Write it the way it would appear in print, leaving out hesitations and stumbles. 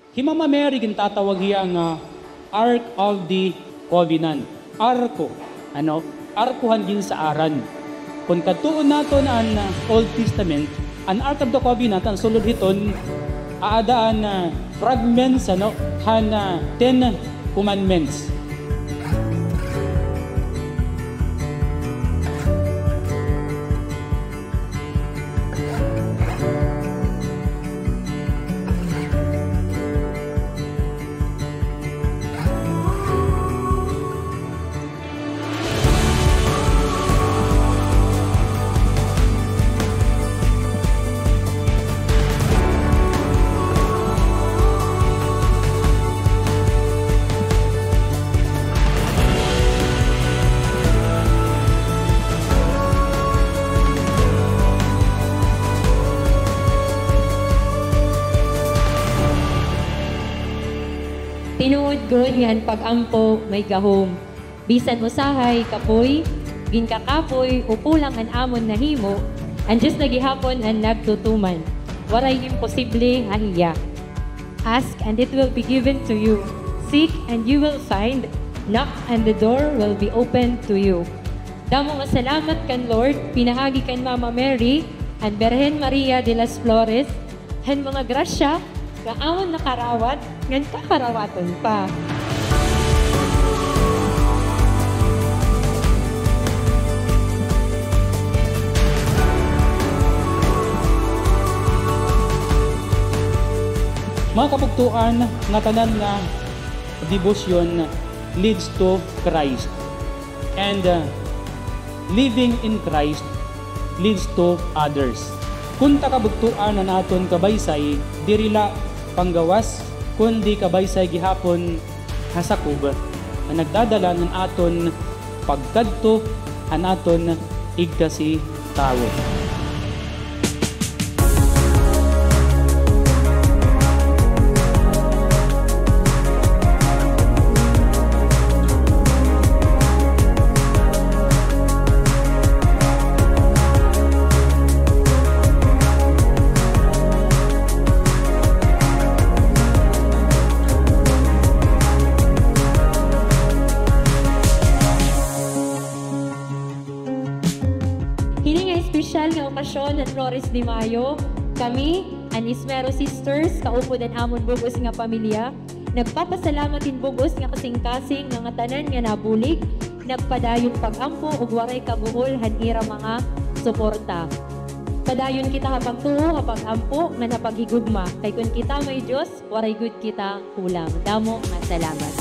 Himama Mary gintatawag hiya nga Ark of the Covenant. Arko, arkuhan din sa aran. Kung katuon naton ang Old Testament, ang Ark of the Covenant, ang sulod hiton, aadaan na fragments, han 10 commandments. Tinuod gud nga ang pag-ampo may gahom. Bisan usahay kapoy, ginkakapoy upulang an amon nahimo, and just nagihapon ang nagtutuman. Waray imposible hahiya. Ask and it will be given to you. Seek and you will find. Knock and the door will be opened to you. Damo nga salamat kan Lord, pinahagi kan Mama Mary, and Berhen Maria de las Flores, han mga grasya, kaawon nakarawat, ngan kakarawaton pa. Mga kabugtuan, nga tanan nga devotion leads to Christ. And living in Christ leads to others. Kung takabugtuan na naton kabaysay, dirila panggawas, kundi kabaysay gihapon hasakub, na nagdadala ng aton pagkadto, an aton igkasi tawo. Hini nga espesyal nga okasyon ng Flores de Mayo, kami, ang Ismero Sisters, kaupod ang amon bugos nga pamilya, nagpapasalamat din bugos nga kasing-kasing nga tanan nga nabulig, nagpadayon pag-ampo ug waray kabuhol hanira mga suporta. Padayon kita kapag tuo, kapag ampo, nga napaghigugma. Kay kun kita may Diyos, waray good kita kulang. Damo nga salamat.